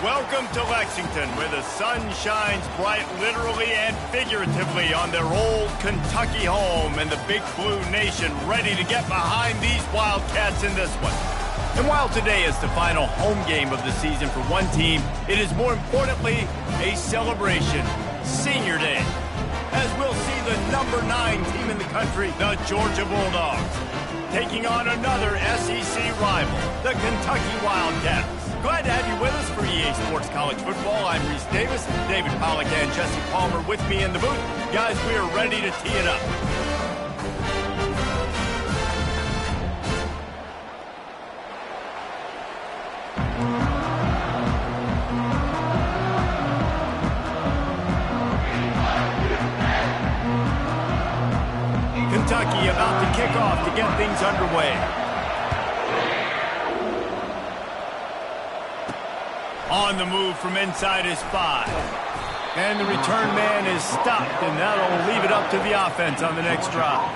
Welcome to Lexington, where the sun shines bright literally and figuratively on their old Kentucky home, and the Big Blue Nation ready to get behind these Wildcats in this one. And while today is the final home game of the season for one team, it is more importantly a celebration, Senior Day, as we'll see the number 9 team in the country, the Georgia Bulldogs, taking on another SEC rival, the Kentucky Wildcats. Glad to have you with us for EA Sports College Football. I'm Reese Davis, David Pollack and Jesse Palmer with me in the booth. Guys, we are ready to tee it up. Kentucky about to kick off to get things underway. On the move from inside his 5. And the return man is stopped, and that'll leave it up to the offense on the next drive.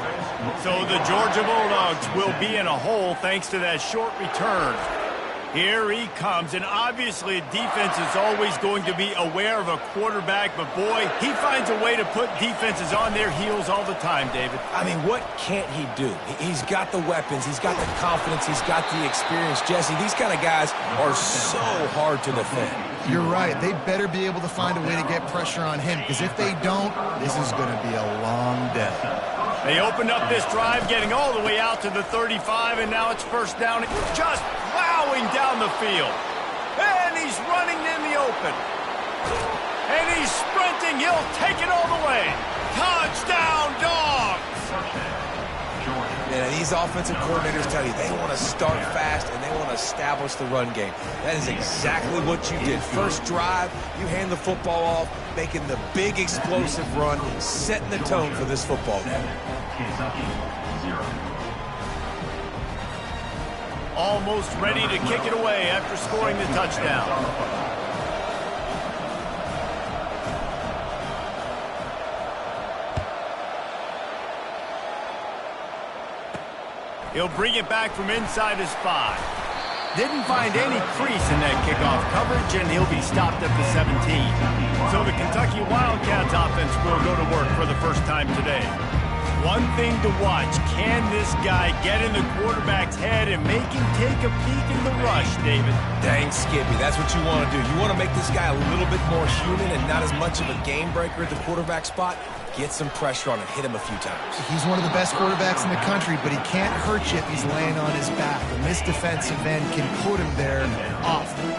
So the Georgia Bulldogs will be in a hole thanks to that short return. Here he comes, and obviously defense is always going to be aware of a quarterback, but boy, he finds a way to put defenses on their heels all the time, David. I mean, what can't he do? He's got the weapons, he's got the confidence, he's got the experience. Jesse, these kind of guys are so hard to defend. You're right. They better be able to find a way to get pressure on him, because if they don't, this is going to be a long day. They opened up this drive, getting all the way out to the 35, and now it's first down. Just plowing down the field. And he's running in the open. And he's sprinting. He'll take it all the way. Touchdown, Dogs! And these offensive coordinators tell you they want to start fast and they want to establish the run game. That is exactly what you did. First drive, you hand the football off, making the big explosive run, setting the tone for this football game. Almost ready to kick it away after scoring the touchdown. He'll bring it back from inside his 5. Didn't find any crease in that kickoff coverage, and he'll be stopped at the 17. So the Kentucky Wildcats offense will go to work for the first time today. One thing to watch, can this guy get in the quarterback's head and make him take a peek in the rush, David? Dang, Skippy, that's what you want to do. You want to make this guy a little bit more human and not as much of a game breaker at the quarterback spot. Get some pressure on him, hit him a few times. He's one of the best quarterbacks in the country, but he can't hurt you if he's laying on his back. And this defensive end can put him there often.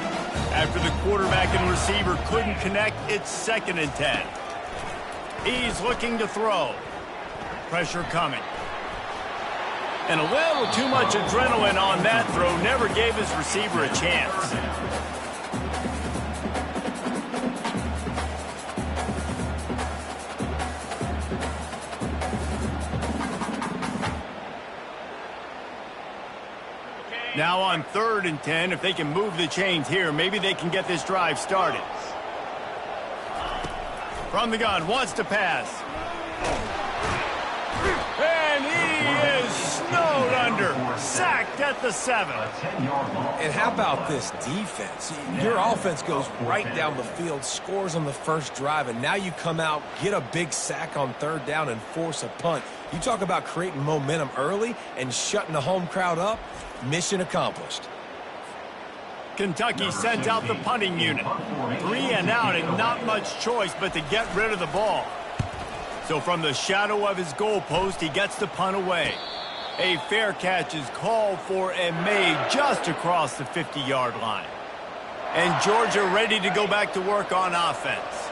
After the quarterback and receiver couldn't connect, it's 2nd and 10. He's looking to throw. Pressure coming. And a little too much adrenaline on that throw. Never gave his receiver a chance. Now on 3rd and 10, if they can move the chains here, maybe they can get this drive started. From the gun, wants to pass. And he is snowed under, sacked at the 7. And how about this defense? Your offense goes right down the field, scores on the first drive, and now you come out, get a big sack on 3rd down, and force a punt. You talk about creating momentum early and shutting the home crowd up. Mission accomplished. Kentucky sent out the punting unit. 3 and out, and not much choice but to get rid of the ball. So from the shadow of his goalpost, he gets the punt away. A fair catch is called for and made just across the 50-yard line. And Georgia ready to go back to work on offense.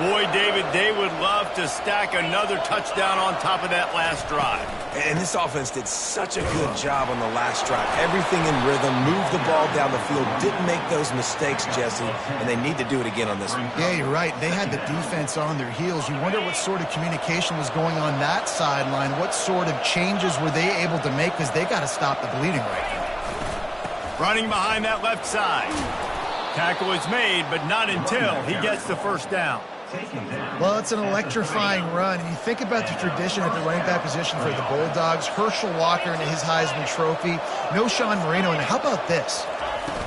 Boy, David, they would love to stack another touchdown on top of that last drive. And this offense did such a good job on the last drive. Everything in rhythm, moved the ball down the field, didn't make those mistakes, Jesse, and they need to do it again on this one. Yeah, you're right. They had the defense on their heels. You wonder what sort of communication was going on that sideline. What sort of changes were they able to make, because they got to stop the bleeding right now. Running behind that left side. Tackle is made, but not until he gets the first down. Well, it's an electrifying run. And you think about the tradition at the running back position for the Bulldogs. Herschel Walker and his Heisman Trophy. No Sean Marino. And how about this?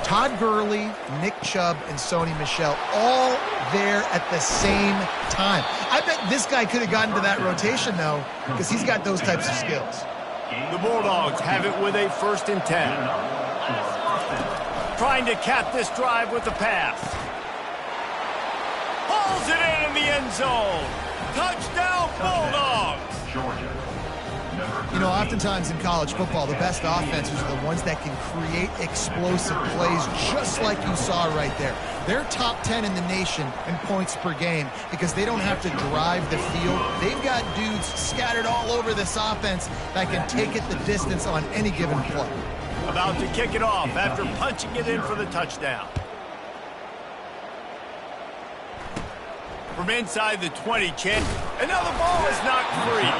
Todd Gurley, Nick Chubb, and Sony Michel all there at the same time. I bet this guy could have gotten to that rotation, though, because he's got those types of skills. The Bulldogs have it with a 1st and 10. Trying to cap this drive with the pass. Hauls it in the end zone. Touchdown, Bulldogs! You know, oftentimes in college football, the best offenses are the ones that can create explosive plays, just like you saw right there. They're top 10 in the nation in points per game because they don't have to drive the field. They've got dudes scattered all over this offense that can take it the distance on any given play. About to kick it off after punching it in for the touchdown. From inside the 20, Chan. And now the ball is knocked free.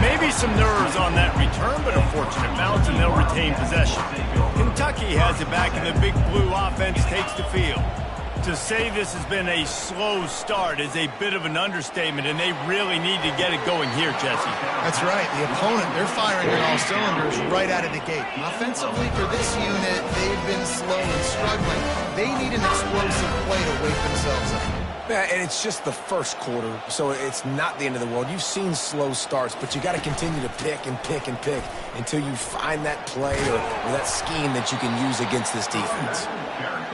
Maybe some nerves on that return, but a fortunate bounce, and they'll retain possession. Kentucky has it back, and the Big Blue offense takes the field. To say this has been a slow start is a bit of an understatement, and they really need to get it going here, Jesse. That's right. The opponent, they're firing on all cylinders right out of the gate. Offensively, for this unit, they've been slow and struggling. They need an explosive play to wake themselves up. Yeah, and it's just the first quarter, so it's not the end of the world. You've seen slow starts, but you got to continue to pick and pick and pick until you find that play or that scheme that you can use against this defense.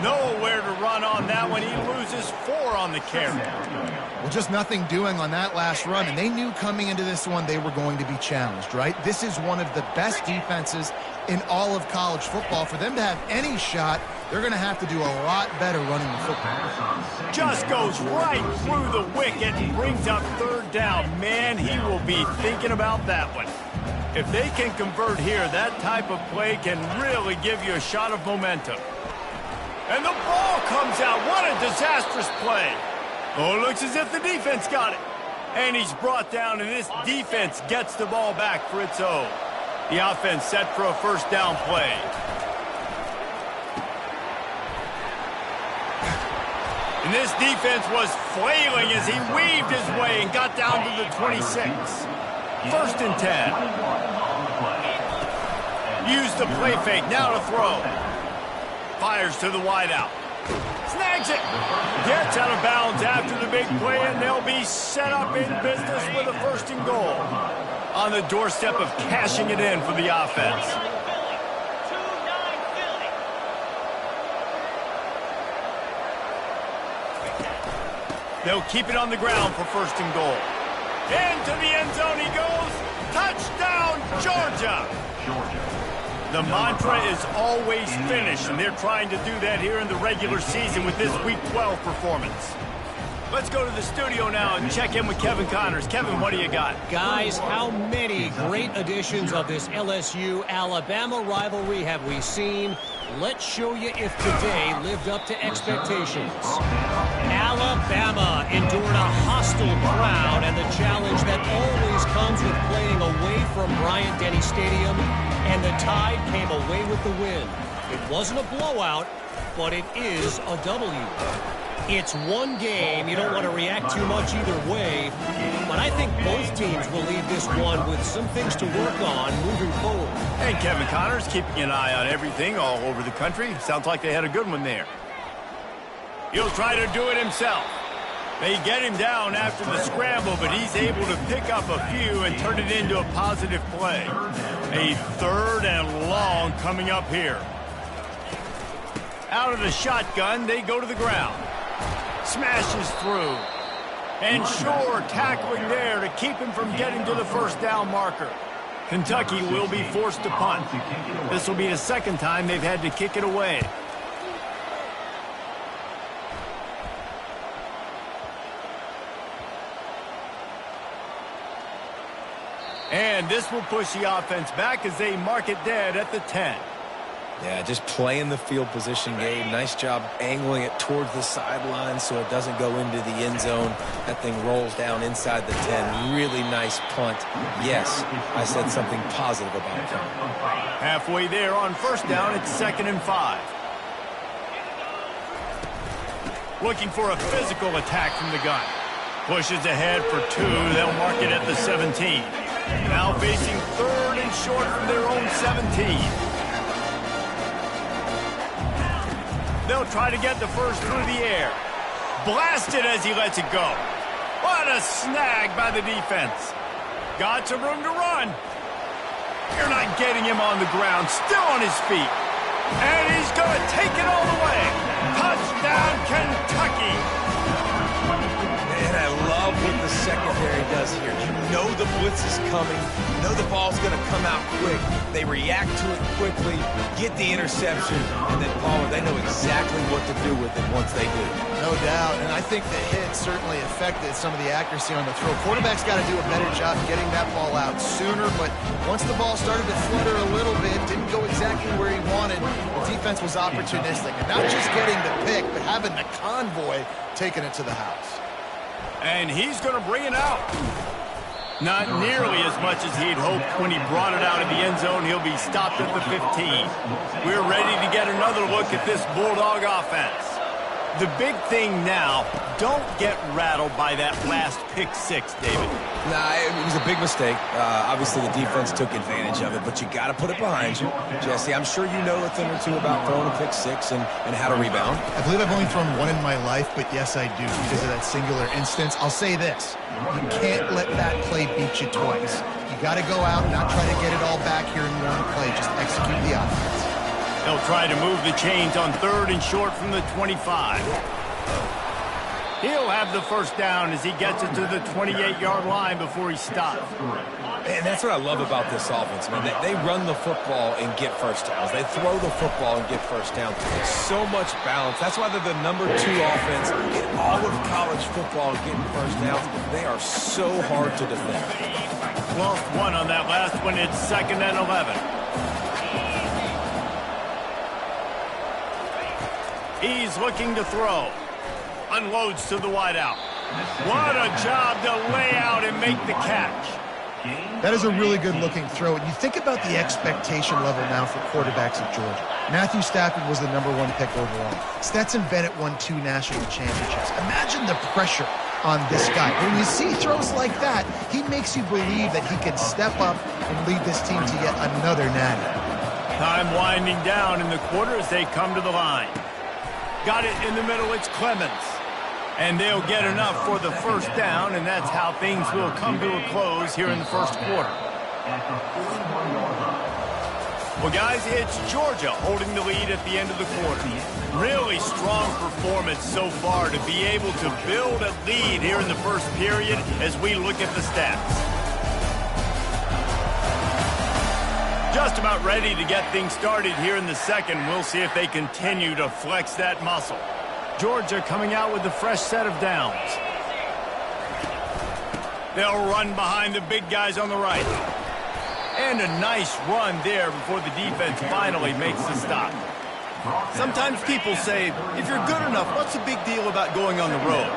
Nowhere to run on that one. He loses 4 on the carry. Well, just nothing doing on that last run, and they knew coming into this one they were going to be challenged, right? This is one of the best defenses in all of college football. For them to have any shot, they're going to have to do a lot better running the football. Just goes right through the wicket and brings up 3rd down. Man, he will be thinking about that one. If they can convert here, that type of play can really give you a shot of momentum. And the ball comes out. What a disastrous play. Oh, it looks as if the defense got it. And he's brought down, and this defense gets the ball back for its own. The offense set for a 1st down play. And this defense was flailing as he weaved his way and got down to the 26. 1st and 10. Use the play fake. Now to throw. Fires to the wideout. Snags it. Gets out of bounds after the big play, and they'll be set up in business with a 1st and goal. On the doorstep of cashing it in for the offense. They'll keep it on the ground for 1st and goal. Into the end zone he goes. Touchdown, Georgia. The mantra is always finish, and they're trying to do that here in the regular season with this Week 12 performance. Let's go to the studio now and check in with Kevin Connors. Kevin, what do you got? Guys, how many great editions of this LSU-Alabama rivalry have we seen? Let's show you if today lived up to expectations. Alabama endured a hostile crowd and the challenge that always comes with playing away from Bryant-Denny Stadium, and the Tide came away with the win. It wasn't a blowout, but it is a W. It's one game. You don't want to react too much either way, but I think both teams will leave this one with some things to work on moving forward. And Kevin Connors keeping an eye on everything all over the country. Sounds like they had a good one there. He'll try to do it himself. They get him down after the scramble, but he's able to pick up a few and turn it into a positive play. A 3rd and long coming up here. Out of the shotgun, they go to the ground. Smashes through. And Shore tackling there to keep him from getting to the 1st down marker. Kentucky will be forced to punt. This will be the 2nd time they've had to kick it away. And this will push the offense back as they mark it dead at the 10. Yeah, just playing the field position game. Nice job angling it towards the sideline so it doesn't go into the end zone. That thing rolls down inside the 10. Really nice punt. Yes, I said something positive about it. Halfway there on 1st down, it's 2nd and 5. Looking for a physical attack from the gun. Pushes ahead for 2. They'll mark it at the 17. Now facing 3rd and short from their own 17. They'll try to get the first through the air. Blasted as he lets it go. What a snag by the defense. Got some room to run. You're not getting him on the ground. Still on his feet. And he's going to take it all the way. Touchdown, Kentucky. And I love what the secondary does here. You know the blitz is coming. You know the ball's going to come out quick. They react to it quickly, get the interception, and then, Paul, they know exactly what to do with it once they do. No doubt, and I think the hit certainly affected some of the accuracy on the throw. Quarterback's got to do a better job getting that ball out sooner, but once the ball started to flutter a little bit, didn't go exactly where he wanted, the defense was opportunistic. And not just getting the pick, but having the convoy taking it to the house. And he's going to bring it out. Not nearly as much as he'd hoped when he brought it out of the end zone. He'll be stopped at the 15. We're ready to get another look at this Bulldog offense. The big thing now, don't get rattled by that last pick six, David. Nah, it was a big mistake. Obviously, the defense took advantage of it, but you got to put it behind you. Jesse, I'm sure you know a thing or two about throwing a pick six and how to rebound. I believe I've only thrown one in my life, but yes, I do because of that singular instance. I'll say this. You can't let that play beat you twice. You got to go out and not try to get it all back here in one play. Just execute the offense. They'll try to move the chains on 3rd and short from the 25. He'll have the first down as he gets it to the 28-yard line before he stops. And that's what I love about this offense, man. They run the football and get first downs. They throw the football and get first downs. So much balance. That's why they're the #2 offense in all of college football getting first downs. They are so hard to defend. Lost one on that last one. It's 2nd and 11. He's looking to throw. Unloads to the wideout. What a job to lay out and make the catch. That is a really good-looking throw. And you think about the expectation level now for quarterbacks at Georgia. Matthew Stafford was the #1 pick overall. Stetson Bennett won 2 national championships. Imagine the pressure on this guy. When you see throws like that, he makes you believe that he can step up and lead this team to yet another natty. Time winding down in the quarter as they come to the line. Got it in the middle, it's Clemens. And they'll get enough for the first down, and that's how things will come to a close here in the first quarter. Well, guys, it's Georgia holding the lead at the end of the quarter. Really strong performance so far to be able to build a lead here in the first period as we look at the stats. Just about ready to get things started here in the second. We'll see if they continue to flex that muscle. Georgia coming out with a fresh set of downs. They'll run behind the big guys on the right. And a nice run there before the defense finally makes the stop. Sometimes people say, if you're good enough, what's the big deal about going on the road?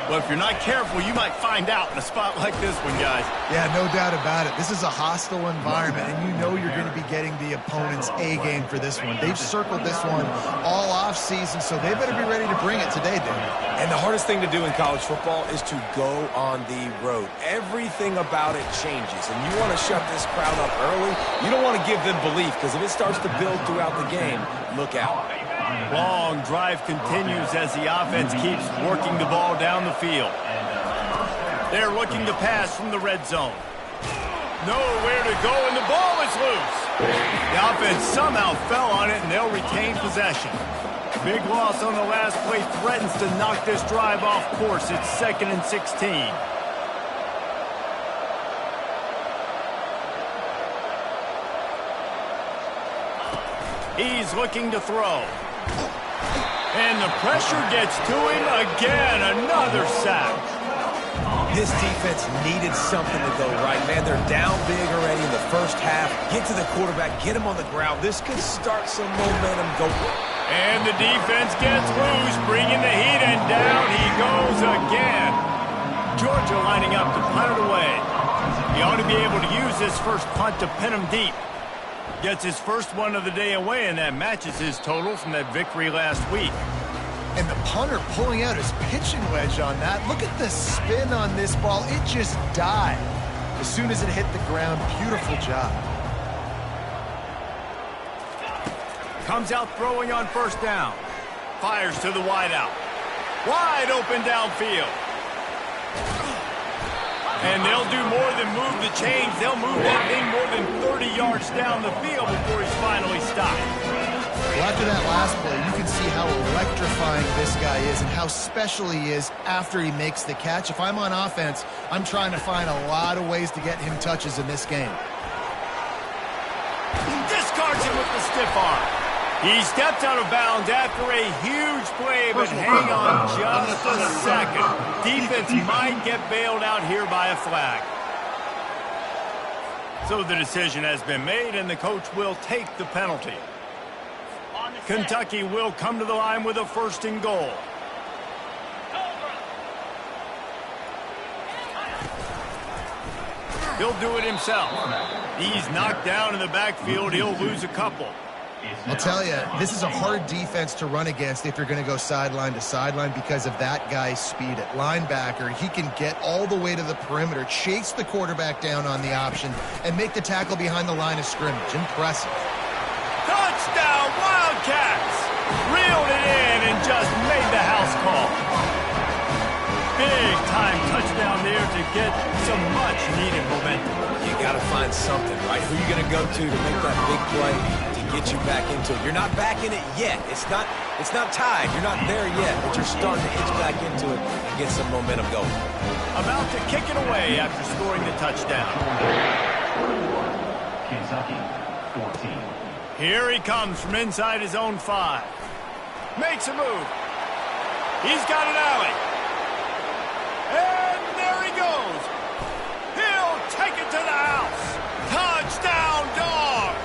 Well, if you're not careful, you might find out in a spot like this one, guys. Yeah, no doubt about it. This is a hostile environment, and you know you're going to be getting the opponent's A-game for this one. They've circled this one all off-season, so they better be ready to bring it today, David. And the hardest thing to do in college football is to go on the road. Everything about it changes, and you want to shut this crowd up early. You don't want to give them belief, because if it starts to build throughout the game, look out. Long drive continues as the offense keeps working the ball down the field. They're looking to pass from the red zone. Nowhere to go, and the ball is loose. The offense somehow fell on it, and they'll retain possession. Big loss on the last play threatens to knock this drive off course. It's 2nd and 16. He's looking to throw. And the pressure gets to him again. Another sack. This defense needed something to go right, man. They're down big already in the first half. Get to the quarterback, get him on the ground. This could start some momentum going. And the defense gets loose, bringing the heat, and down he goes again. Georgia lining up to punt it away. He ought to be able to use this first punt to pin him deep. Gets his first one of the day away, and that matches his total from that victory last week. And the punter pulling out his pitching wedge on that. Look at the spin on this ball. It just died as soon as it hit the ground. Beautiful job. Comes out throwing on first down. fires to the wideout. Wide open downfield. And they'll do more than move the chains. They'll move that thing more than 30 yards down the field before he's finally stopped. Well, after that last play, you can see how electrifying this guy is and how special he is after he makes the catch. If I'm on offense, I'm trying to find a lot of ways to get him touches in this game. Discards him with the stiff arm. He stepped out of bounds after a huge play, but hang on just a second. Defense might get bailed out here by a flag. So the decision has been made, and the coach will take the penalty. Kentucky will come to the line with a 1st and goal. He'll do it himself. He's knocked down in the backfield. He'll lose a couple. I'll tell you, this is a hard defense to run against if you're going to go sideline to sideline because of that guy's speed at linebacker. He can get all the way to the perimeter, chase the quarterback down on the option, and make the tackle behind the line of scrimmage. Impressive. Touchdown, Wildcats! Reeled it in and just made the house call. Big time touchdown there to get some much needed momentum. You got to find something, right? Who are you going to go to make that big play to get you back into it? You're not back in it yet. It's not tied. You're not there yet, but you're starting to itch back into it and get some momentum going. About to kick it away after scoring the touchdown. Kentucky, 14. Here he comes from inside his own 5. Makes a move. He's got an alley. And there he goes. He'll take it to the house. Touchdown, Dogs.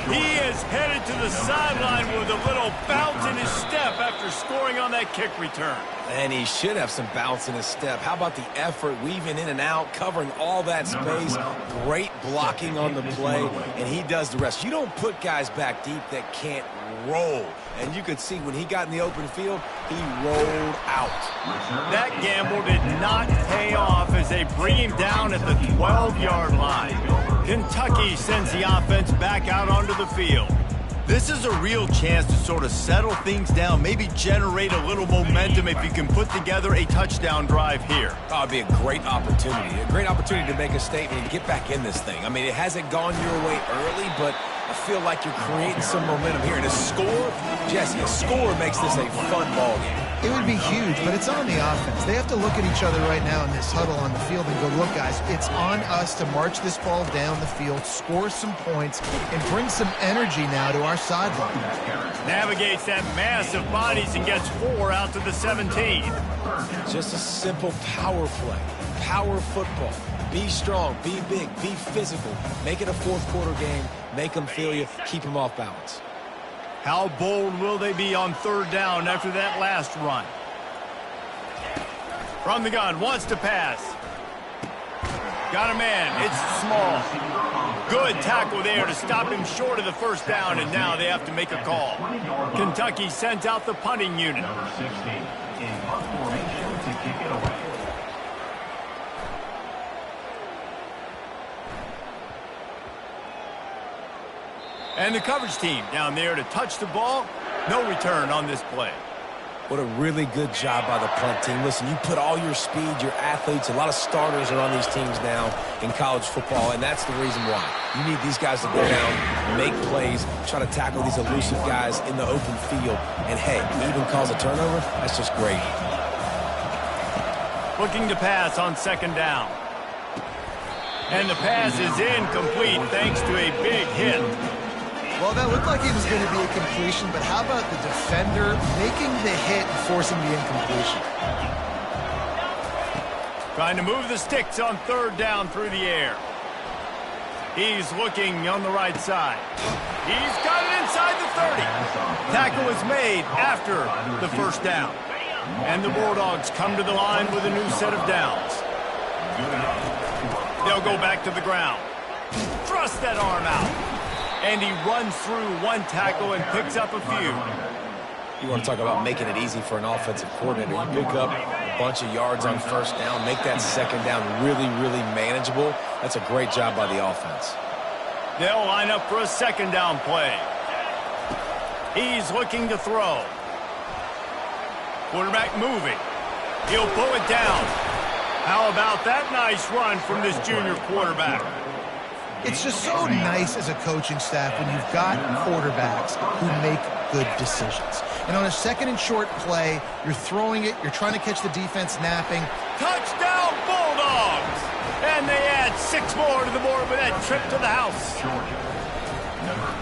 He is headed to the sideline with a little bounce in his step after scoring on that kick return. And he should have some bounce in his step. How about the effort, weaving in and out, covering all that space, great blocking on the play, and he does the rest. You don't put guys back deep that can't roll. And you could see when he got in the open field, he rolled out. That gamble did not pay off as they bring him down at the 12-yard line. Kentucky sends the offense back out onto the field. This is a real chance to sort of settle things down, maybe generate a little momentum if you can put together a touchdown drive here. Oh, it'd be a great opportunity to make a statement and get back in this thing. I mean, it hasn't gone your way early, but I feel like you're creating some momentum here. And a score, Jesse, a score makes this a fun ball game. It would be huge, but it's on the offense. They have to look at each other right now in this huddle on the field and go, look, guys, it's on us to march this ball down the field, score some points, and bring some energy now to our sideline. Navigates that mass of bodies and gets 4 out to the 17. Just a simple power play, power football. Be strong, be big, be physical. Make it a fourth-quarter game. Make them feel you. Keep them off balance. How bold will they be on 3rd down after that last run? From the gun, wants to pass. Got a man, it's small. Good tackle there to stop him short of the 1st down, and now they have to make a call. Kentucky sends out the punting unit. Number 16 in punt formation to kick it away. And the coverage team down there to touch the ball. No return on this play. What a really good job by the punt team. Listen, you put all your speed, your athletes, a lot of starters are on these teams now in college football, and that's the reason why. You need these guys to go down, make plays, try to tackle these elusive guys in the open field, and hey, even cause a turnover, that's just great. Looking to pass on 2nd down. And the pass is incomplete thanks to a big hit. Well, that looked like it was going to be a completion, but how about the defender making the hit and forcing the incompletion? Trying to move the sticks on 3rd down through the air. He's looking on the right side. He's got it inside the 30. Tackle is made after the 1st down. And the Bulldogs come to the line with a new set of downs. They'll go back to the ground. Thrust that arm out. And he runs through 1 tackle and picks up a few. You want to talk about making it easy for an offensive coordinator. You pick up a bunch of yards on 1st down, make that 2nd down really, really manageable. That's a great job by the offense. They'll line up for a 2nd down play. He's looking to throw. Quarterback moving. He'll pull it down. How about that nice run from this junior quarterback? It's just so nice as a coaching staff when you've got quarterbacks who make good decisions. And on a second and short play, you're throwing it, you're trying to catch the defense napping. Touchdown, Bulldogs! And they add 6 more to the board with that trip to the house.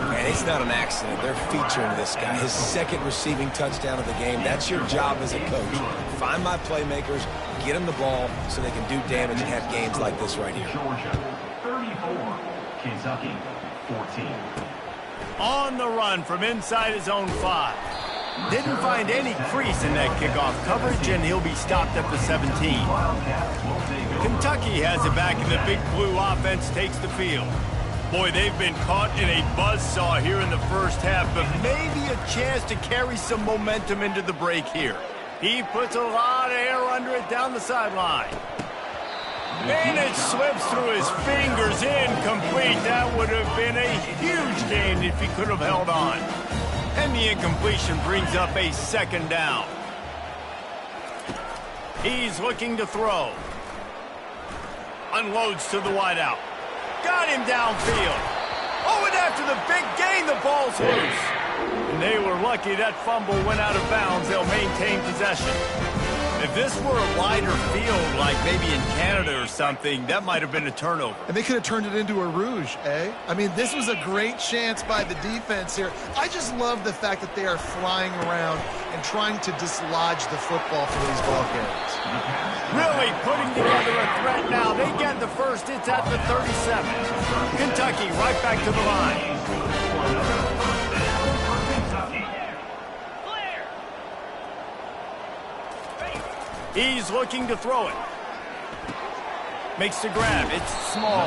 And it's not an accident. They're featuring this guy. His second receiving touchdown of the game. That's your job as a coach. Find my playmakers, get them the ball so they can do damage and have games like this right here. Georgia, 34. Kentucky, 14. On the run from inside his own 5. Didn't find any crease in that kickoff coverage, and he'll be stopped at the 17. Kentucky has it back, and the Big Blue offense takes the field. Boy, they've been caught in a buzzsaw here in the first half, but maybe a chance to carry some momentum into the break here. He puts a lot of air under it down the sideline. And it slips through his fingers, incomplete. That would have been a huge gain if he could have held on. And the incompletion brings up a second down. He's looking to throw. Unloads to the wideout. Got him downfield. Oh, and after the big gain, the ball's loose. And they were lucky that fumble went out of bounds. They'll maintain possession. If this were a wider field, like maybe in Canada or something, that might have been a turnover. And they could have turned it into a rouge, eh? I mean, this was a great chance by the defense here. I just love the fact that they are flying around and trying to dislodge the football for these ball carriers. Really putting together a threat now. They get the first. It's at the 37. Kentucky right back to the line. He's looking to throw it. Makes the grab. It's small.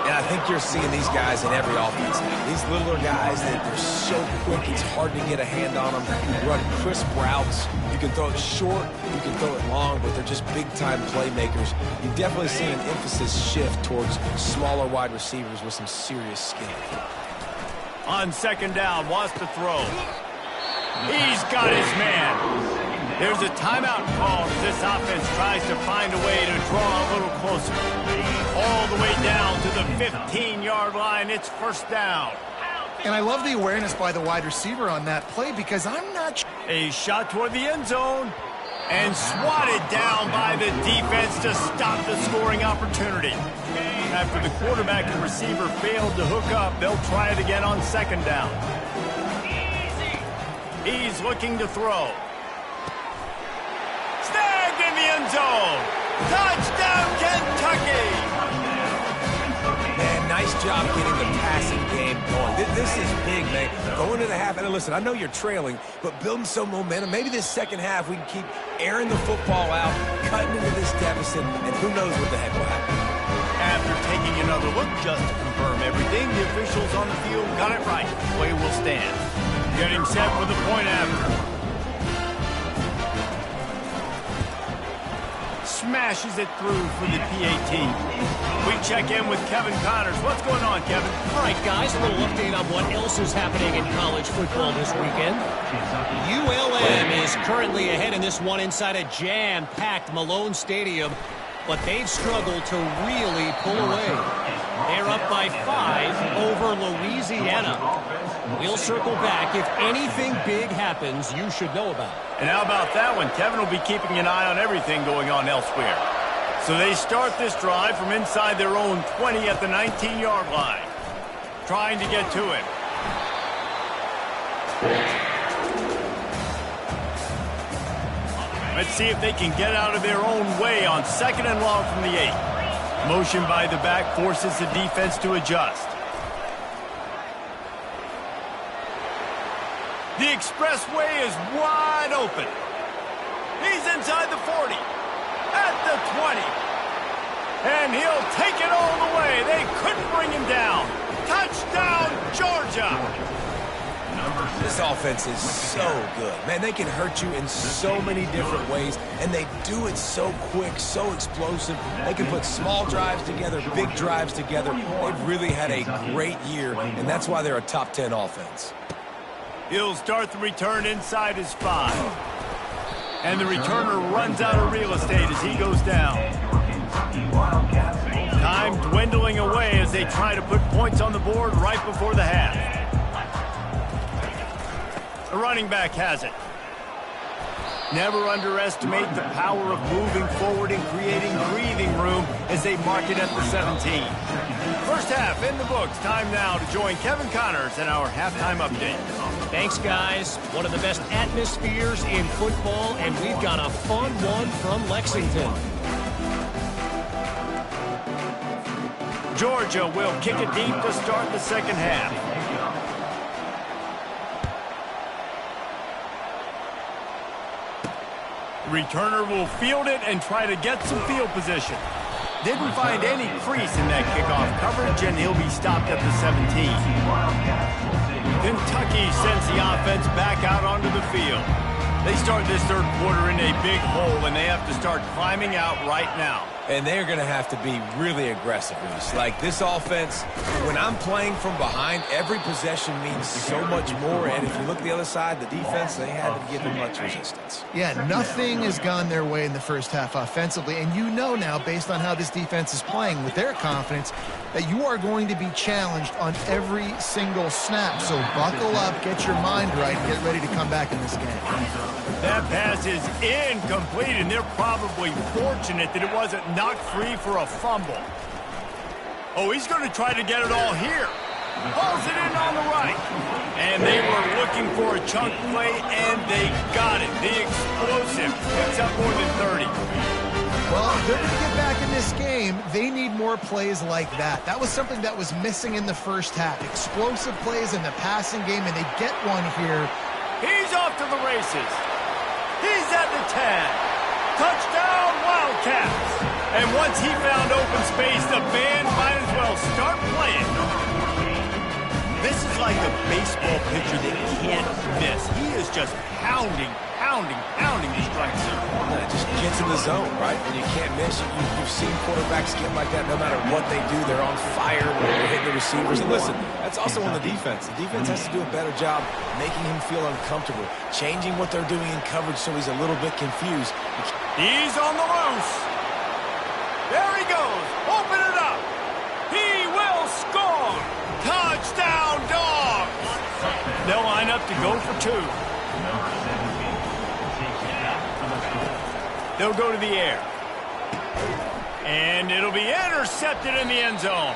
And I think you're seeing these guys in every offense now. These littler guys, they're so quick, it's hard to get a hand on them. You run crisp routes. You can throw it short, you can throw it long, but they're just big-time playmakers. You've definitely seen an emphasis shift towards smaller wide receivers with some serious skill. On second down, wants to throw. He's got his man. There's a timeout call as this offense tries to find a way to draw a little closer. All the way down to the 15-yard line. It's first down. And I love the awareness by the wide receiver on that play because I'm not sure. A shot toward the end zone. And swatted down by the defense to stop the scoring opportunity. After the quarterback and receiver failed to hook up, they'll try it again on second down. He's looking to throw. Snagged in the end zone. Touchdown, Kentucky! Man, nice job getting the passing game going. This is big, man. Going to the half, and listen, I know you're trailing, but building some momentum. Maybe this second half we can keep airing the football out, cutting into this deficit, and who knows what the heck will happen. After taking another look just to confirm everything, the officials on the field got it right. Play will stand. Getting set for the point after. Smashes it through for the PAT. We check in with Kevin Connors. What's going on, Kevin? All right, guys, a little update on what else is happening in college football this weekend. ULM is currently ahead in this one inside a jam-packed Malone Stadium, but they've struggled to really pull away. They're up by 5 over Louisiana. We'll circle back. If anything big happens, you should know about it. And how about that one? Kevin will be keeping an eye on everything going on elsewhere. So they start this drive from inside their own 20 at the 19-yard line. Trying to get to him. Let's see if they can get out of their own way on second and long from the 8. Motion by the back forces the defense to adjust. The expressway is wide open. He's inside the 40, at the 20. And he'll take it all the way. They couldn't bring him down. Touchdown, Georgia. This offense is so good. Man, they can hurt you in so many different ways, and they do it so quick, so explosive. They can put small drives together, big drives together. They've really had a great year, and that's why they're a top 10 offense. He'll start the return inside his 5. And the returner runs out of real estate as he goes down. Time dwindling away as they try to put points on the board right before the half. The running back has it. Never underestimate the power of moving forward and creating breathing room as they mark it at the 17. First half in the books. Time now to join Kevin Connors in our halftime update. Thanks, guys. One of the best atmospheres in football, and we've got a fun one from Lexington. Georgia will kick it deep to start the second half. Returner will field it and try to get some field position. Didn't find any crease in that kickoff coverage, and he'll be stopped at the 17. Kentucky sends the offense back out onto the field. They start this third quarter in a big hole, and they have to start climbing out right now. And they're going to have to be really aggressive. Like this offense, when I'm playing from behind, every possession means so much more. And if you look at the other side, the defense, they haven't given much resistance. Yeah, nothing has gone their way in the first half offensively. And you know now, based on how this defense is playing with their confidence, that you are going to be challenged on every single snap. So buckle up, get your mind right, and get ready to come back in this game. That pass is incomplete, and they're probably fortunate that it wasn't knocked free for a fumble. Oh, he's going to try to get it all here. Pulls it in on the right. And they were looking for a chunk play, and they got it. The explosive picks up more than 30. Well, if they're going to get back in this game, they need more plays like that. That was something that was missing in the first half. Explosive plays in the passing game, and they get one here. He's off to the races. He's at the 10. Touchdown, Wildcats. And once he found open space, the band might as well start playing. This is like a baseball pitcher that can't miss. He is just pounding the strike zone. It just gets in the zone, right? When you can't miss, you've seen quarterbacks get like that no matter what they do. They're on fire. They're hitting the receivers. And listen, that's also on the defense. The defense has to do a better job making him feel uncomfortable, changing what they're doing in coverage so he's a little bit confused. He's on the loose. There he goes. Open it up. He will score. Touchdown, Dogs. They'll line up to go for 2. They'll go to the air. And it'll be intercepted in the end zone.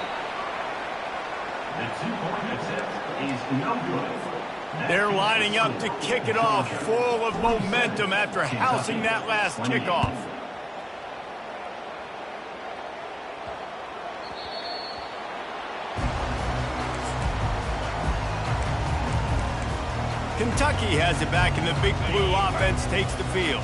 The 2-point attempt is no good. They're lining up to kick it off, full of momentum after housing that last kickoff. Kentucky has it back, and the Big Blue offense takes the field.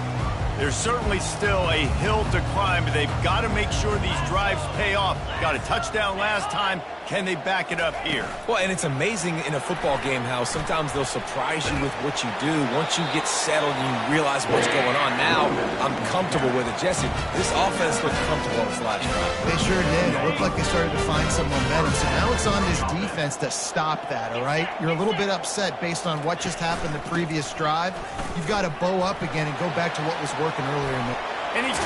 There's certainly still a hill to climb, but they've got to make sure these drives pay off. Got a touchdown last time. Can they back it up here? Well, and it's amazing in a football game how sometimes they'll surprise you with what you do. Once you get settled and you realize what's going on, now I'm comfortable with it. Jesse, this offense looked comfortable on this last drive. They sure did. It looked like they started to find some momentum. So now it's on this defense to stop that, all right? You're a little bit upset based on what just happened the previous drive. You've got to bow up again and go back to what was working earlier in the... And he's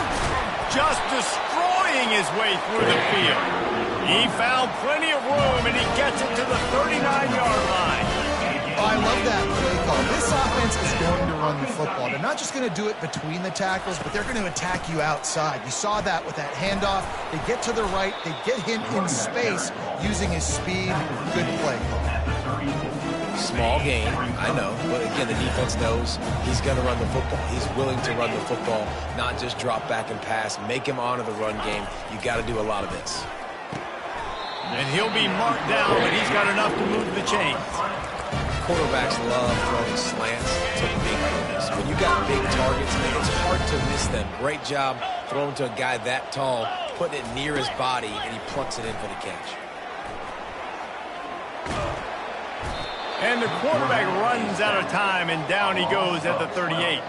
just destroying his way through the field. He found plenty of room, and he gets it to the 39-yard line. Oh, I love that play call. This offense is going to run the football. They're not just going to do it between the tackles, but they're going to attack you outside. You saw that with that handoff. They get to the right. They get him in space using his speed. Good play. Small game, I know, but again, the defense knows he's going to run the football. He's willing to run the football, not just drop back and pass, make him honor the run game. You got to do a lot of this. And he'll be marked down, but he's got enough to move the chains. Quarterbacks love throwing slants to big plays. When you got big targets, man, it's hard to miss them. Great job throwing to a guy that tall, putting it near his body, and he plucks it in for the catch. And the quarterback runs out of time, and down he goes at the 38.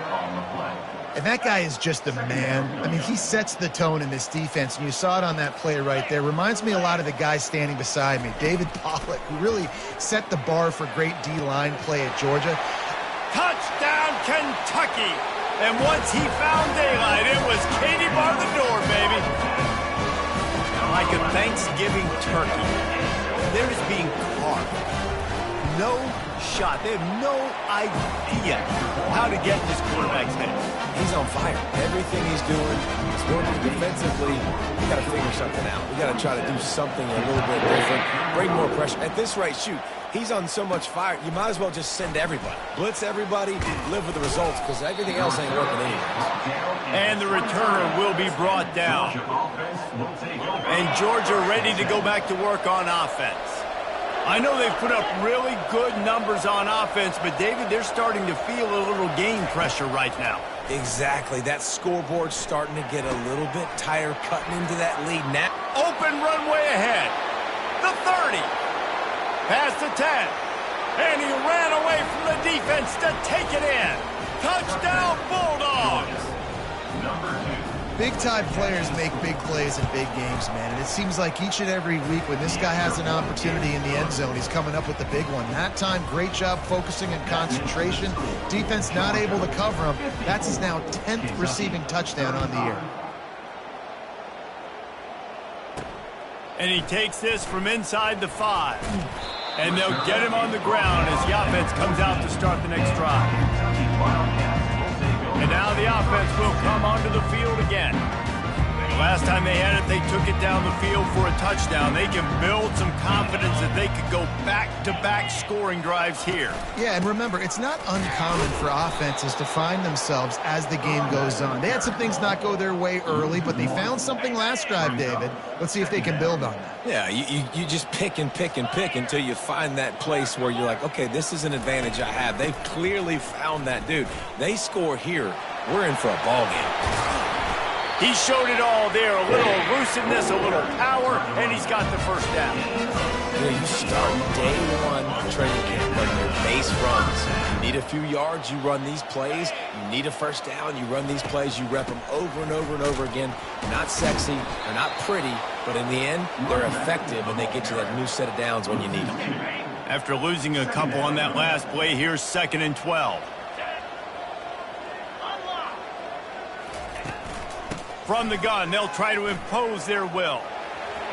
And that guy is just a man. I mean, he sets the tone in this defense, and you saw it on that play right there. Reminds me a lot of the guy standing beside me, David Pollock, who really set the bar for great D-line play at Georgia. Touchdown, Kentucky! And once he found daylight, it was Katie bar the door, baby. Like a Thanksgiving turkey, they're just being carved. No shot. They have no idea how to get in this quarterback's head. He's on fire. Everything he's doing, he's working defensively. We got to figure something out. We got to try to do something a little bit different, bring more pressure. At this rate, shoot, he's on so much fire, you might as well just send everybody. Blitz everybody, live with the results, because everything else ain't working anyway. And the returner will be brought down. And Georgia ready to go back to work on offense. I know they've put up really good numbers on offense, but David, they're starting to feel a little game pressure right now. Exactly. That scoreboard's starting to get a little bit tighter, cutting into that lead now. Open runway ahead. The 30. Past the 10. And he ran away from the defense to take it in. Touchdown, Bulldogs. Number 2. Big-time players make big plays in big games, man. And it seems like each and every week when this guy has an opportunity in the end zone, he's coming up with the big one. That time, great job focusing and concentration. Defense not able to cover him. That's his now 10th receiving touchdown on the year. And he takes this from inside the 5. And they'll get him on the ground as the offense comes out to start the next drive. And now the offense will come onto the field again. Last time they had it, they took it down the field for a touchdown. They can build some confidence that they could go back-to-back scoring drives here. Yeah, and remember, it's not uncommon for offenses to find themselves as the game goes on. They had some things not go their way early, but they found something last drive, David. Let's see if they can build on that. Yeah, you just pick and pick and pick until you find that place where you're like, okay, this is an advantage I have. They've clearly found that, dude. They score here, we're in for a ball game. He showed it all there, a little elusiveness, a little power, and he's got the first down. You know, you start day one training camp running your base runs. You need a few yards, you run these plays. You need a first down, you run these plays. You rep them over and over and over again. They're not sexy, they're not pretty, but in the end, they're effective, and they get you that new set of downs when you need them. After losing a couple on that last play, here's 2nd and 12. From the gun, they'll try to impose their will.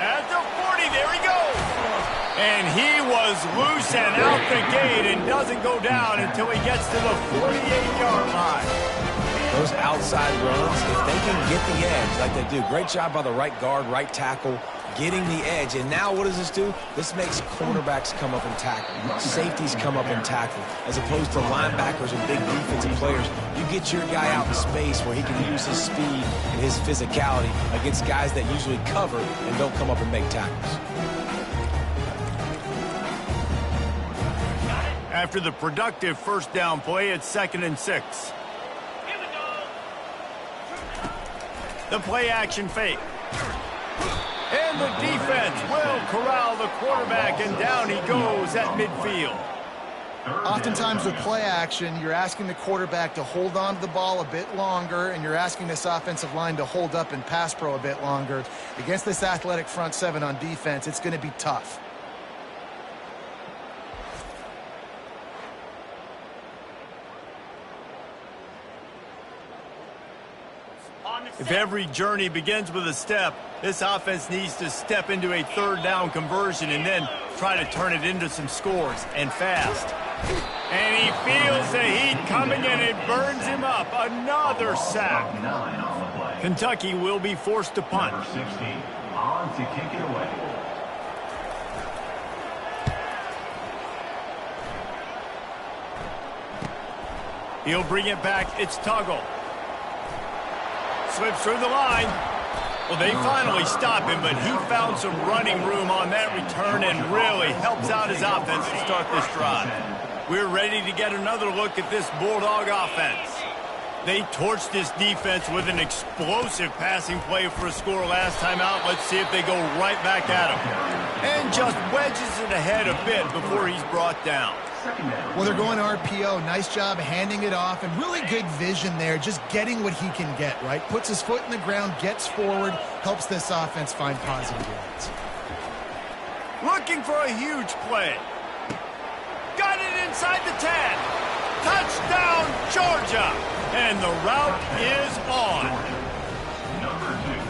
At the 40, there he goes. And he was loose and out the gate and doesn't go down until he gets to the 48-yard line. Those outside runs, if they can get the edge like they do, great job by the right guard, right tackle, getting the edge. And now what does this do? This makes cornerbacks come up and tackle. Safeties come up and tackle. As opposed to linebackers and big defensive players, you get your guy out in space where he can use his speed and his physicality against guys that usually cover and don't come up and make tackles. After the productive first down play, it's 2nd and 6. The play action fake. And the defense will corral the quarterback, and down he goes at midfield. Oftentimes with play action, you're asking the quarterback to hold on to the ball a bit longer, and you're asking this offensive line to hold up and pass pro a bit longer. Against this athletic front 7 on defense, it's going to be tough. If every journey begins with a step, this offense needs to step into a 3rd down conversion and then try to turn it into some scores, and fast. And he feels the heat coming, and it burns him up. Another sack. Kentucky will be forced to punt. Number 60 on to kick it away. He'll bring it back. It's Tuggle. Slips through the line. Well, they finally stop him, but he found some running room on that return and really helps out his offense to start this drive. We're ready to get another look at this Bulldog offense. They torched this defense with an explosive passing play for a score last time out. Let's see if they go right back at him. And just wedges it ahead a bit before he's brought down. Well, they're going RPO. Nice job handing it off, and really good vision there, just getting what he can get, right? Puts his foot in the ground, gets forward, helps this offense find positive yards. Looking for a huge play. Got it inside the 10. Touchdown, Georgia. And the route is on.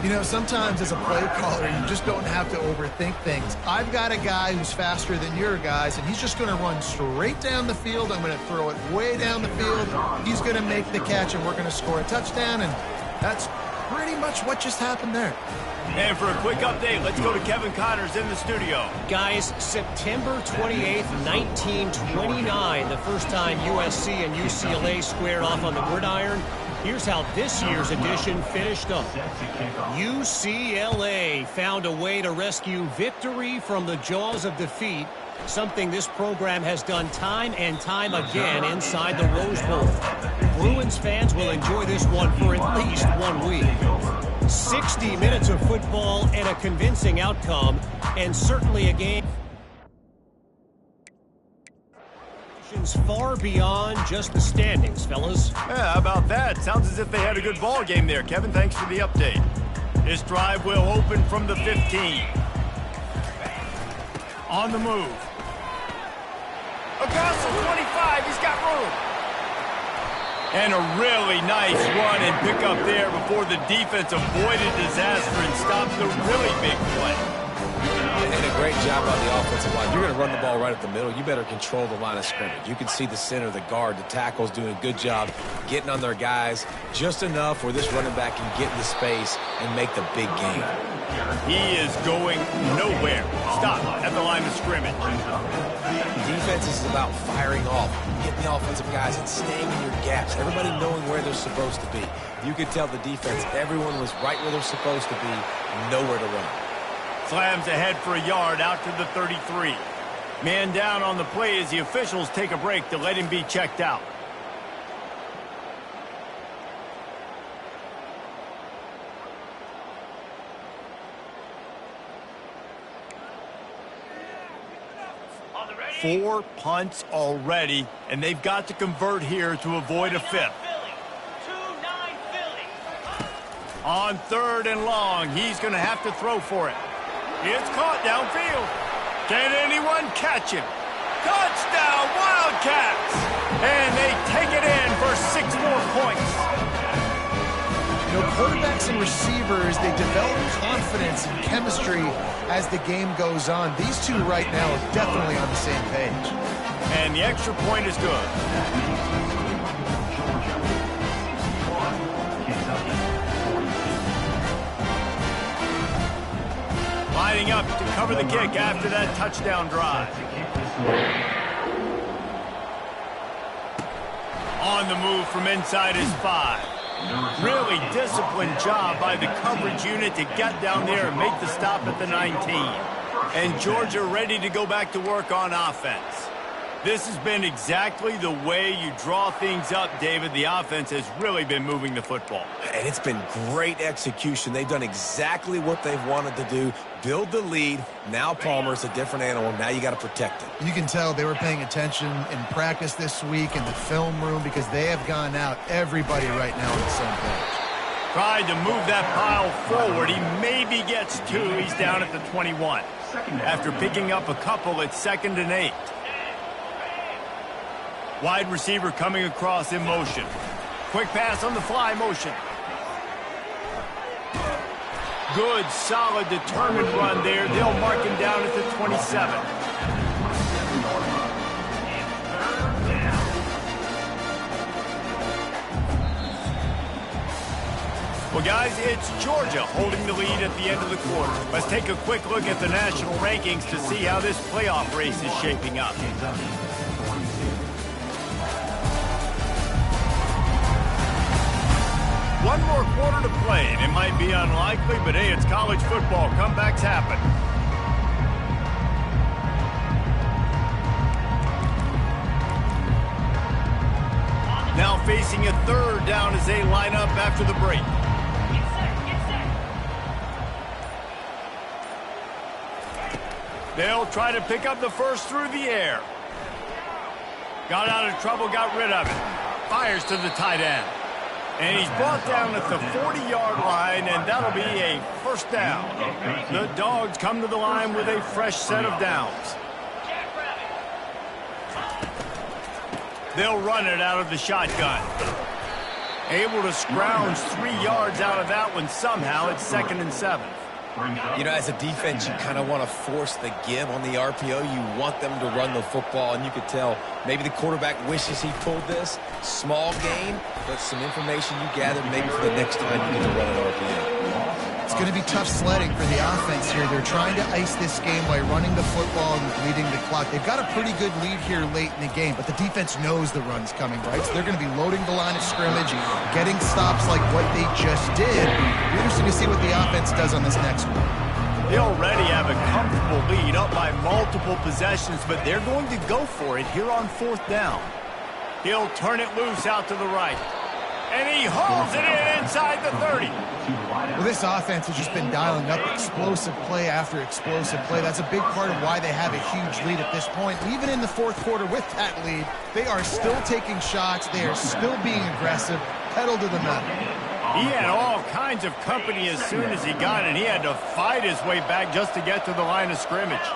You know, sometimes as a play caller, you just don't have to overthink things. I've got a guy who's faster than your guys, and he's just going to run straight down the field. I'm going to throw it way down the field. He's going to make the catch, and we're going to score a touchdown, and that's pretty much what just happened there. And for a quick update, let's go to Kevin Connors in the studio. Guys, September 28th, 1929, the first time USC and UCLA squared off on the gridiron. Here's how this year's edition finished up. UCLA found a way to rescue victory from the jaws of defeat, something this program has done time and time again inside the Rose Bowl. Bruins fans will enjoy this one for at least 1 week. 60 minutes of football and a convincing outcome, and certainly a game far beyond just the standings, fellas. Yeah, how about that? Sounds as if they had a good ball game there, Kevin. Thanks for the update. This drive will open from the 15. On the move. Across the 25, he's got room. And a really nice run and pick up there before the defense avoided disaster and stopped the really big play. And a great job on the offensive line. You're going to run the ball right at the middle. You better control the line of scrimmage. You can see the center, the guard, the tackles doing a good job getting on their guys just enough where this running back can get into space and make the big game. He is going nowhere. Stop at the line of scrimmage. Defense is about firing off, getting the offensive guys and staying in your gaps. Everybody knowing where they're supposed to be. You could tell the defense, everyone was right where they're supposed to be, nowhere to run. Slams ahead for a yard out to the 33. Man down on the play as the officials take a break to let him be checked out. Four punts already, and they've got to convert here to avoid a fifth. On 3rd and long, he's going to have to throw for it. It's caught downfield. Can anyone catch him? Touchdown, Wildcats! And they take it in for 6 more points. You know, quarterbacks and receivers, they develop confidence and chemistry as the game goes on. These two right now are definitely on the same page. And the extra point is good. Lining up to cover the kick after that touchdown drive. On the move from inside his 5. Really disciplined job by the coverage unit to get down there and make the stop at the 19. And Georgia ready to go back to work on offense. This has been exactly the way you draw things up, David. The offense has really been moving the football. And it's been great execution. They've done exactly what they've wanted to do. Build the lead. Now Palmer's a different animal. Now you got to protect it. You can tell they were paying attention in practice this week in the film room because they have gone out, everybody right now on the same page. Tried to move that pile forward. He maybe gets 2. He's down at the 21. After picking up a couple at 2nd and 8. Wide receiver coming across in motion. Quick pass on the fly motion. Good, solid, determined run there. They'll mark him down at the 27. Well, guys, it's Georgia holding the lead at the end of the quarter. Let's take a quick look at the national rankings to see how this playoff race is shaping up. One more quarter to play, and it might be unlikely, but hey, it's college football. Comebacks happen. Now facing a 3rd down as they line up after the break. They'll try to pick up the first through the air. Got out of trouble, got rid of it. Fires to the tight end. And he's brought down at the 40-yard line, and that'll be a first down. The Dogs come to the line with a fresh set of downs. They'll run it out of the shotgun. Able to scrounge 3 yards out of that one somehow. It's 2nd and 7. You know, as a defense, you kind of want to force the give on the RPO. You want them to run the football, and you could tell maybe the quarterback wishes he pulled this. Small gain, but some information you gathered maybe for the next time you get to run an RPO. It's going to be tough sledding for the offense here. They're trying to ice this game by running the football and leading the clock. They've got a pretty good lead here late in the game, but the defense knows the run's coming, right? So they're going to be loading the line of scrimmage, getting stops like what they just did. Interesting to see what the offense does on this next one. They already have a comfortable lead up by multiple possessions, but they're going to go for it here on 4th down. He'll turn it loose out to the right. And he hauls it in inside the 30. Well, this offense has just been dialing up explosive play after explosive play. That's a big part of why they have a huge lead at this point. Even in the 4th quarter with that lead, they are still taking shots. They are still being aggressive, pedal to the metal. He had all kinds of company as soon as he got it. He had to fight his way back just to get to the line of scrimmage.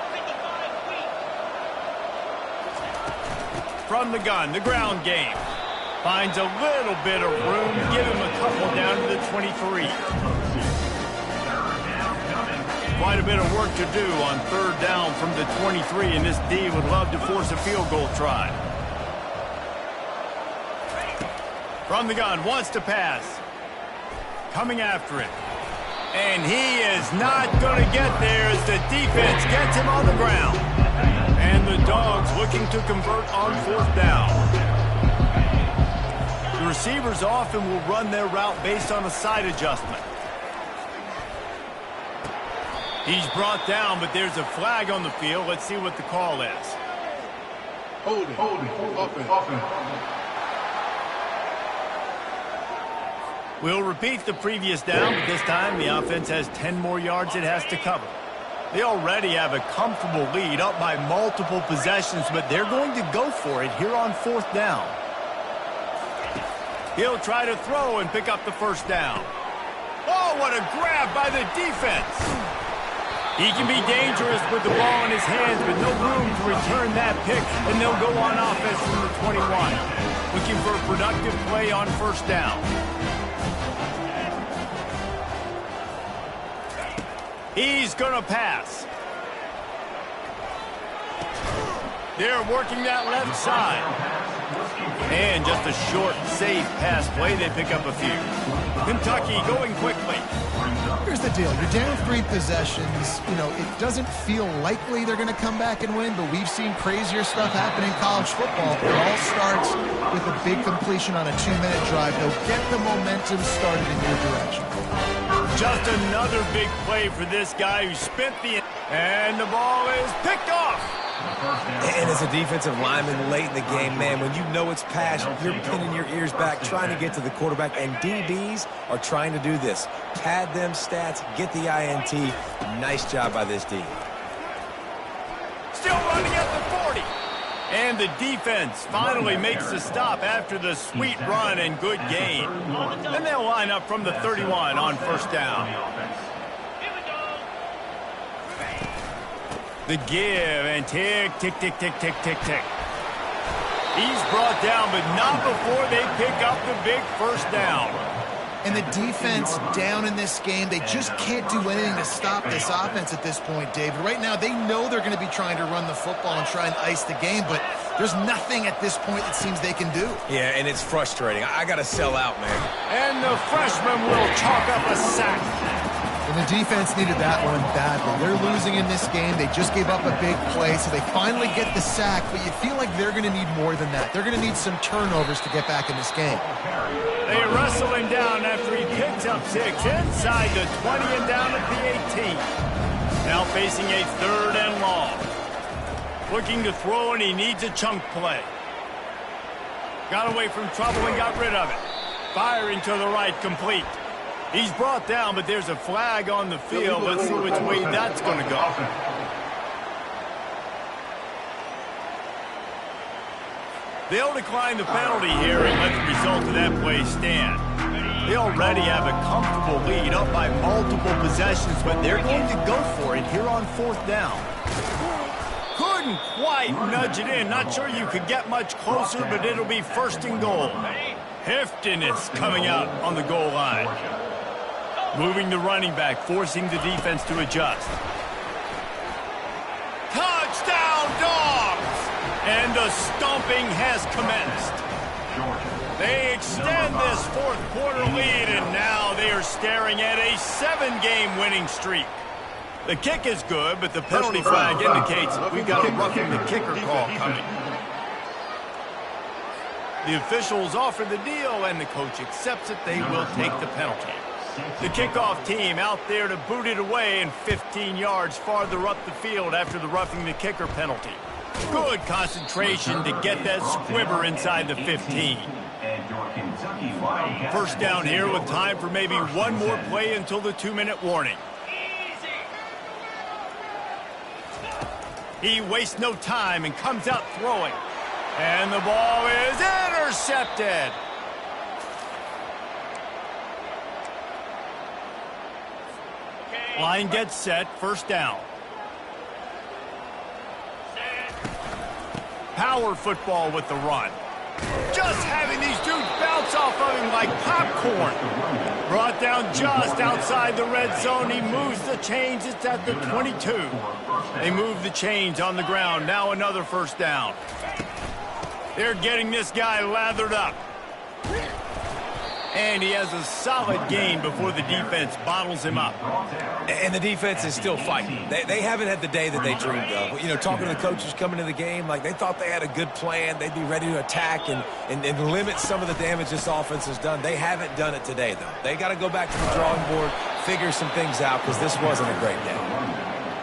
From the gun, the ground game. Finds a little bit of room. Give him a couple down to the 23. Quite a bit of work to do on 3rd down from the 23, and this D would love to force a field goal try. From the gun, wants to pass. Coming after it. And he is not going to get there as the defense gets him on the ground. And the Dogs looking to convert on 4th down. The receivers often will run their route based on a side adjustment. He's brought down, but there's a flag on the field. Let's see what the call is. Holding. Offense. We'll repeat the previous down, but this time the offense has 10 more yards it has to cover. They already have a comfortable lead up by multiple possessions, but they're going to go for it here on 4th down. He'll try to throw and pick up the first down. Oh, what a grab by the defense. He can be dangerous with the ball in his hands, but no room to return that pick, and they'll go on offense from the 21. Looking for a productive play on 1st down. He's going to pass. They're working that left side. And just a short, safe pass play. They pick up a few. Kentucky going quickly. Here's the deal. You're down 3 possessions. You know, it doesn't feel likely they're going to come back and win, but we've seen crazier stuff happen in college football. It all starts with a big completion on a 2-minute drive. They'll get the momentum started in your direction. Just another big play for this guy who spent the... And the ball is picked off. And as a defensive lineman late in the game, man, when you know it's passed, you're pinning your ears back, trying to get to the quarterback, and DBs are trying to do this. Pad them stats, get the INT. Nice job by this D. Still running at the 40. And the defense finally makes the stop after the sweet run and good gain. And they'll line up from the 31 on 1st down. The give, and tick, tick, tick, tick, tick, tick, tick. He's brought down, but not before they pick up the big first down. And the defense down in this game, they just can't do anything to stop this offense at this point, David. Right now, they know they're going to be trying to run the football and try and ice the game, but there's nothing at this point it seems they can do. Yeah, and it's frustrating. I got to sell out, man. And the freshman will chalk up a sack. And the defense needed that one badly. They're losing in this game. They just gave up a big play, so they finally get the sack, but you feel like they're going to need more than that. They're going to need some turnovers to get back in this game. They wrestle him down after he picks up 6 inside the 20 and down at the 18. Now facing a 3rd and long. Looking to throw, and he needs a chunk play. Got away from trouble and got rid of it. Firing to the right, complete. He's brought down, but there's a flag on the field. Let's see which way that's going to go. They'll decline the penalty here and let the result of that play stand. They already have a comfortable lead up by multiple possessions, but they're going to go for it here on 4th down. Couldn't quite nudge it in. Not sure you could get much closer, but it'll be 1st and goal. Heftiness coming out on the goal line. Moving the running back, forcing the defense to adjust. Touchdown, Dogs! And the stomping has commenced. They extend this 4th quarter lead, and now they are staring at a 7-game winning streak. The kick is good, but the penalty flag indicates we've got a roughing the kicker call coming. The officials offer the deal, and the coach accepts it. They will take the penalty. The kickoff team out there to boot it away and 15 yards farther up the field after the roughing the kicker penalty. Good concentration to get that squibber inside the 15. 1st down here with time for maybe one more play until the 2-minute warning. He wastes no time and comes out throwing. And the ball is intercepted. Line gets set, 1st down. Power football with the run. Just having these dudes bounce off of him like popcorn. Brought down just outside the red zone. He moves the chains. It's at the 22. They move the chains on the ground. Now another 1st down. They're getting this guy lathered up. And he has a solid gain before the defense bottles him up. And the defense is still fighting. They haven't had the day that they dreamed of. You know, talking to the coaches coming into the game, like they thought they had a good plan. They'd be ready to attack and limit some of the damage this offense has done. They haven't done it today, though. They got to go back to the drawing board, figure some things out, because this wasn't a great day.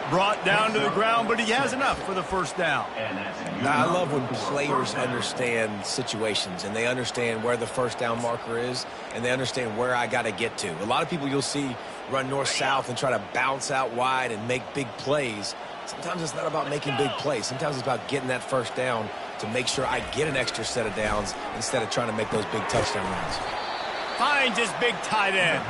Brought down to the ground, but he has enough for the 1st down. Now, I love when players understand situations and they understand where the 1st down marker is and they understand where I got to get to. A lot of people you'll see run north-south and try to bounce out wide and make big plays. Sometimes it's not about making big plays. Sometimes it's about getting that 1st down to make sure I get an extra set of downs instead of trying to make those big touchdown runs. Finds his big tight end.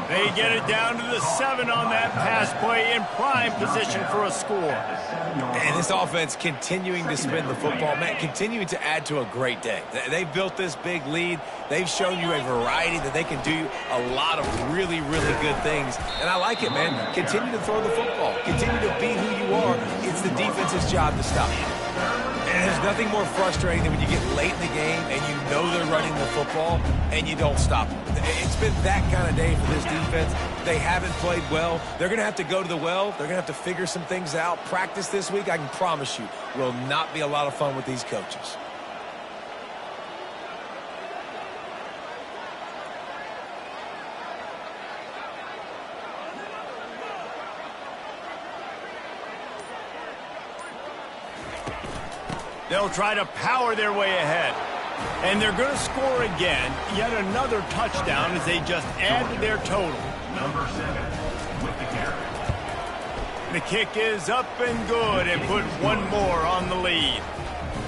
They get it down to the 7 on that pass play in prime position for a score. And this offense continuing to spin the football, man, continuing to add to a great day. They've built this big lead. They've shown you a variety that they can do a lot of really, really good things. And I like it, man. Continue to throw the football. Continue to be who you are. It's the defense's job to stop you. And there's nothing more frustrating than when you get late in the game and you know they're running the football and you don't stop them. It's been that kind of day for this defense. They haven't played well. They're going to have to go to the well. They're going to have to figure some things out. Practice this week, I can promise you, will not be a lot of fun with these coaches. They'll try to power their way ahead. And they're going to score again. Yet another touchdown as they just add to their total. Number 7 with the carry. The kick is up and good and put one more on the lead.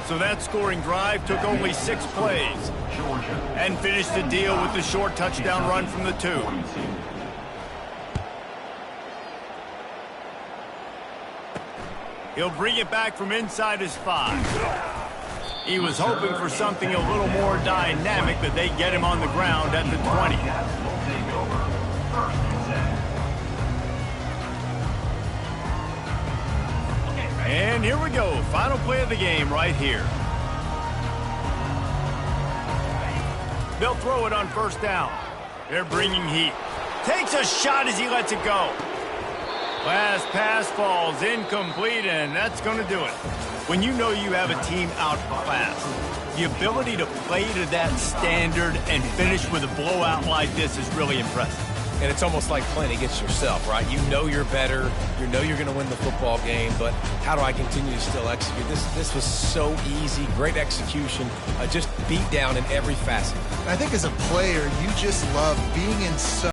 So that scoring drive took only 6 plays. And finished the deal with the short touchdown run from the 2. He'll bring it back from inside his 5. He was hoping for something a little more dynamic, but they get him on the ground at the 20. And here we go. Final play of the game right here. They'll throw it on 1st down. They're bringing heat. Takes a shot as he lets it go. Last pass falls incomplete, and that's going to do it. When you know you have a team outclassed, the ability to play to that standard and finish with a blowout like this is really impressive. And it's almost like playing against yourself, right? You know you're better. You know you're going to win the football game, but how do I continue to still execute? This was so easy. Great execution. Just beat down in every facet. I think as a player, you just love being in so